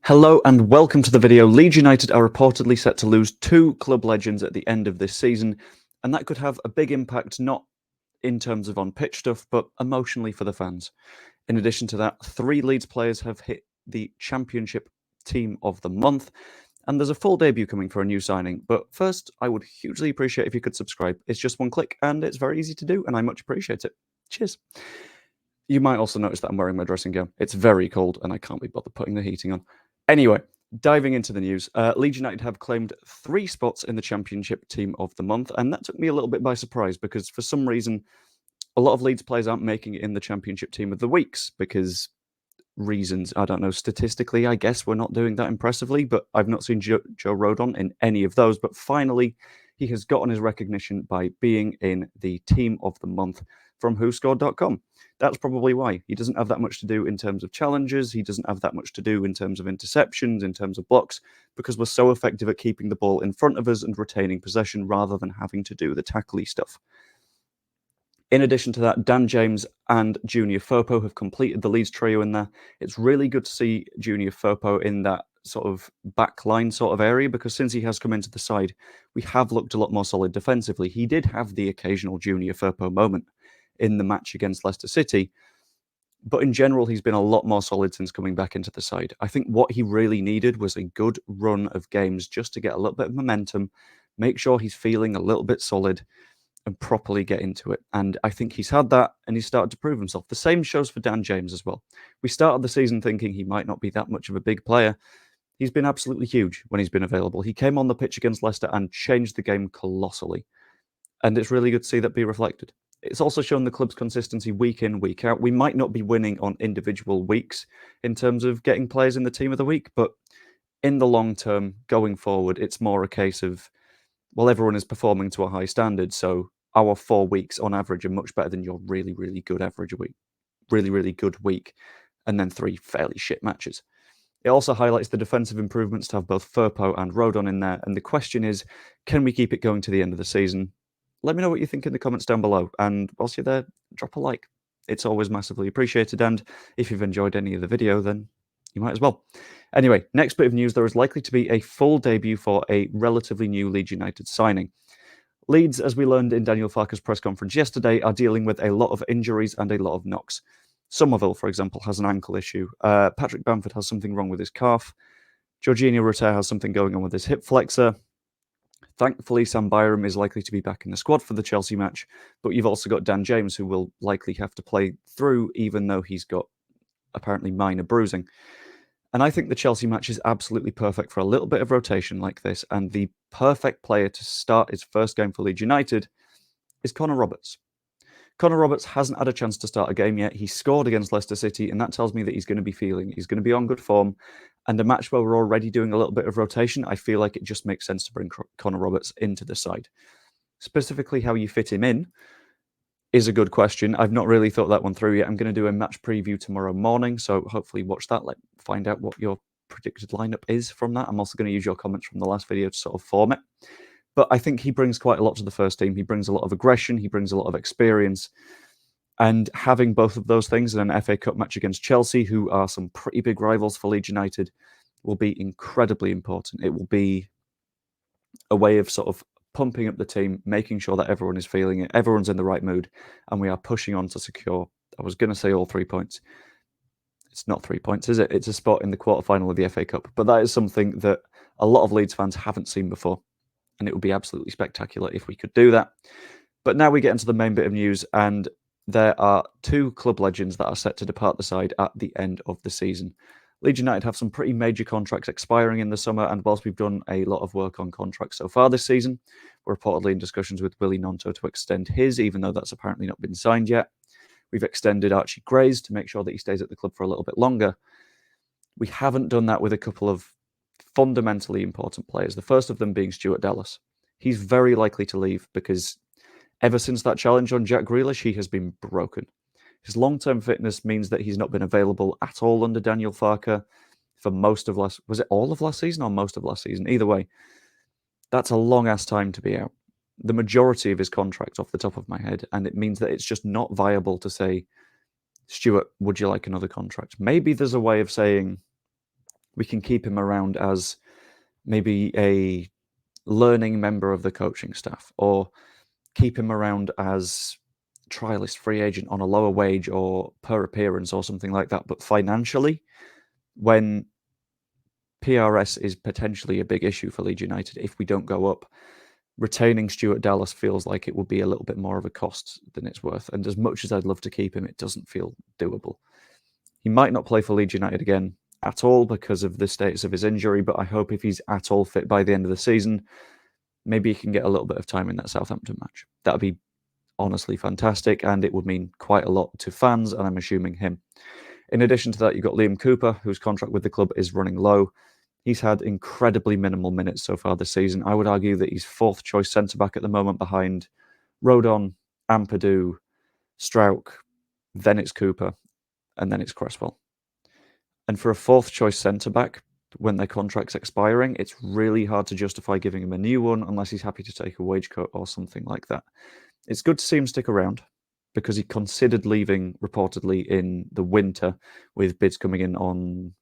Hello and welcome to the video. Leeds United are reportedly set to lose two club legends at the end of this season, and that could have a big impact not in terms of on-pitch stuff, but emotionally for the fans. In addition to that, 3 Leeds players have hit the Championship Team of the Month, and there's a full debut coming for a new signing. But first, I would hugely appreciate if you could subscribe. It's just one click, and it's very easy to do, and I much appreciate it. Cheers. You might also notice that I'm wearing my dressing gown. It's very cold, and I can't be bothered putting the heating on. Anyway, diving into the news, Leeds United have claimed 3 spots in the Championship Team of the Month, and that took me a little bit by surprise because for some reason, a lot of Leeds players aren't making it in the Championship Team of the Weeks because reasons, I don't know, statistically, I guess we're not doing that impressively, but I've not seen Joe Rodon in any of those, but finally, he has gotten his recognition by being in the Team of the Month from WhoScored.com. That's probably why. He doesn't have that much to do in terms of challenges. He doesn't have that much to do in terms of interceptions, in terms of blocks, because we're so effective at keeping the ball in front of us and retaining possession rather than having to do the tackly stuff. In addition to that, Dan James and Junior Firpo have completed the Leeds trio in there. It's really good to see Junior Firpo in that sort of backline sort of area because since he has come into the side, we have looked a lot more solid defensively. He did have the occasional Junior Firpo moment in the match against Leicester City, but in general, he's been a lot more solid since coming back into the side. I think what he really needed was a good run of games just to get a little bit of momentum, make sure he's feeling a little bit solid, and properly get into it. And I think he's had that, and he's started to prove himself. The same shows for Dan James as well. We started the season thinking he might not be that much of a big player. He's been absolutely huge when he's been available. He came on the pitch against Leicester and changed the game colossally. And it's really good to see that be reflected. It's also shown the club's consistency week in, week out. We might not be winning on individual weeks in terms of getting players in the team of the week, but in the long term, going forward, it's more a case of, well, everyone is performing to a high standard, so our 4 weeks on average are much better than your really, really good average week, really, really good week, and then 3 fairly shit matches. It also highlights the defensive improvements to have both Firpo and Rodon in there, and the question is, can we keep it going to the end of the season? Let me know what you think in the comments down below, and whilst you're there, drop a like. It's always massively appreciated, and if you've enjoyed any of the video, then you might as well. Anyway, next bit of news, there is likely to be a full debut for a relatively new Leeds United signing. Leeds, as we learned in Daniel Farke's press conference yesterday, are dealing with a lot of injuries and a lot of knocks. Somerville, for example, has an ankle issue. Patrick Bamford has something wrong with his calf. Jorginho Rutter has something going on with his hip flexor. Thankfully, Sam Byram is likely to be back in the squad for the Chelsea match, but you've also got Dan James, who will likely have to play through, even though he's got apparently minor bruising. And I think the Chelsea match is absolutely perfect for a little bit of rotation like this, and the perfect player to start his first game for Leeds United is Connor Roberts. Connor Roberts hasn't had a chance to start a game yet. He scored against Leicester City, and that tells me that he's going to be he's going to be on good form. And a match where we're already doing a little bit of rotation, I feel like it just makes sense to bring Connor Roberts into the side. Specifically, how you fit him in is a good question. I've not really thought that one through yet. I'm going to do a match preview tomorrow morning, so hopefully watch that. Find out what your predicted lineup is from that. I'm also going to use your comments from the last video to sort of form it. But I think he brings quite a lot to the first team. He brings a lot of aggression. He brings a lot of experience. And having both of those things in an FA Cup match against Chelsea, who are some pretty big rivals for Leeds United, will be incredibly important. It will be a way of sort of pumping up the team, making sure that everyone is feeling it, everyone's in the right mood, and we are pushing on to secure, I was going to say all 3 points. It's not 3 points, is it? It's a spot in the quarterfinal of the FA Cup. But that is something that a lot of Leeds fans haven't seen before, and it would be absolutely spectacular if we could do that. But now we get into the main bit of news, and there are 2 club legends that are set to depart the side at the end of the season. Leeds United have some pretty major contracts expiring in the summer, and whilst we've done a lot of work on contracts so far this season, we're reportedly in discussions with Willie Gnonto to extend his, even though that's apparently not been signed yet. We've extended Archie Gray's to make sure that he stays at the club for a little bit longer. We haven't done that with a couple of fundamentally important players, the first of them being Stuart Dallas. He's very likely to leave because ever since that challenge on Jack Grealish, he has been broken. His long-term fitness means that he's not been available at all under Daniel Farke for most of last... Was it all of last season or most of last season? Either way, that's a long-ass time to be out. The majority of his contract off the top of my head, and it means that it's just not viable to say, Stuart, would you like another contract? Maybe there's a way of saying, We can keep him around as maybe a learning member of the coaching staff, or keep him around as trialist free agent on a lower wage or per appearance or something like that. But financially, when PRS is potentially a big issue for Leeds United if we don't go up, retaining Stuart Dallas feels like it would be a little bit more of a cost than it's worth. And as much as I'd love to keep him, it doesn't feel doable. He might not play for Leeds United again at all because of the status of his injury, but I hope if he's at all fit by the end of the season, maybe he can get a little bit of time in that Southampton match. That would be honestly fantastic, and it would mean quite a lot to fans, and I'm assuming him. In addition to that, you've got Liam Cooper, whose contract with the club is running low. He's had incredibly minimal minutes so far this season. I would argue that he's fourth choice centre-back at the moment behind Rodon, Ampadu, Strauch, then it's Cooper, and then it's Cresswell. And for a fourth choice centre-back, when their contract's expiring, it's really hard to justify giving him a new one unless he's happy to take a wage cut or something like that. It's good to see him stick around because he considered leaving reportedly in the winter with bids coming in on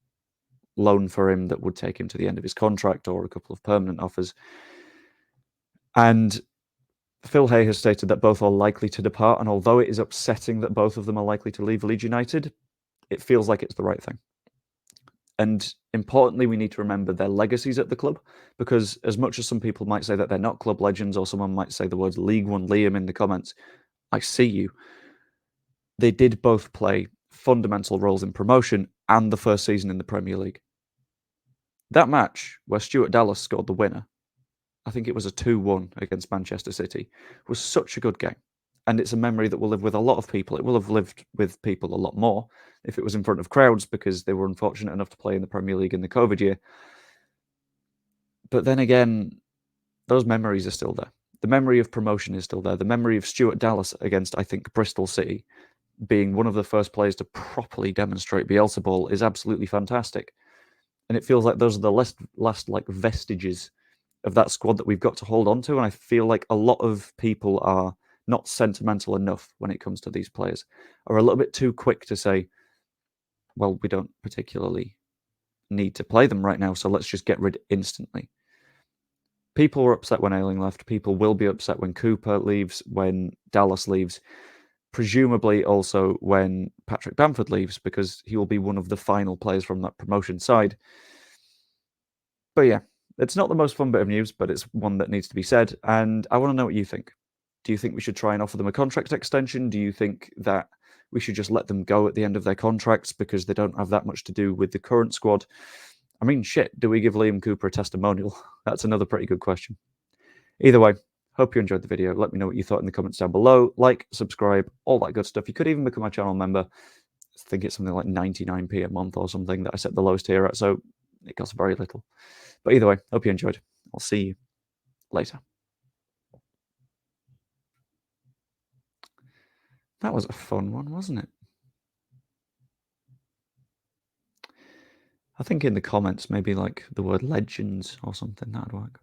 loan for him that would take him to the end of his contract or a couple of permanent offers. And Phil Hay has stated that both are likely to depart, and although it is upsetting that both of them are likely to leave Leeds United, it feels like it's the right thing. And importantly, we need to remember their legacies at the club, because as much as some people might say that they're not club legends, or someone might say the words League One Liam in the comments, I see you. They did both play fundamental roles in promotion and the first season in the Premier League. That match where Stuart Dallas scored the winner, I think it was a 2-1 against Manchester City, was such a good game. And it's a memory that will live with a lot of people. It will have lived with people a lot more if it was in front of crowds because they were unfortunate enough to play in the Premier League in the COVID year. But then again, those memories are still there. The memory of promotion is still there. The memory of Stuart Dallas against, I think, Bristol City, being one of the first players to properly demonstrate Bielsa ball, is absolutely fantastic. And it feels like those are the last like vestiges of that squad that we've got to hold on to. And I feel like a lot of people are not sentimental enough when it comes to these players, are a little bit too quick to say, well, we don't particularly need to play them right now, so let's just get rid instantly. People were upset when Ayling left. People will be upset when Cooper leaves, when Dallas leaves, presumably also when Patrick Bamford leaves, because he will be one of the final players from that promotion side. But yeah, it's not the most fun bit of news, but it's one that needs to be said. And I want to know what you think. Do you think we should try and offer them a contract extension? Do you think that we should just let them go at the end of their contracts because they don't have that much to do with the current squad? I mean, shit, do we give Liam Cooper a testimonial? That's another pretty good question. Either way, hope you enjoyed the video. Let me know what you thought in the comments down below. Like, subscribe, all that good stuff. You could even become a channel member. I think it's something like 99p a month or something that I set the lowest tier at, so it costs very little. But either way, hope you enjoyed. I'll see you later. That was a fun one, wasn't it? I think in the comments, maybe like the word legends or something, that'd work.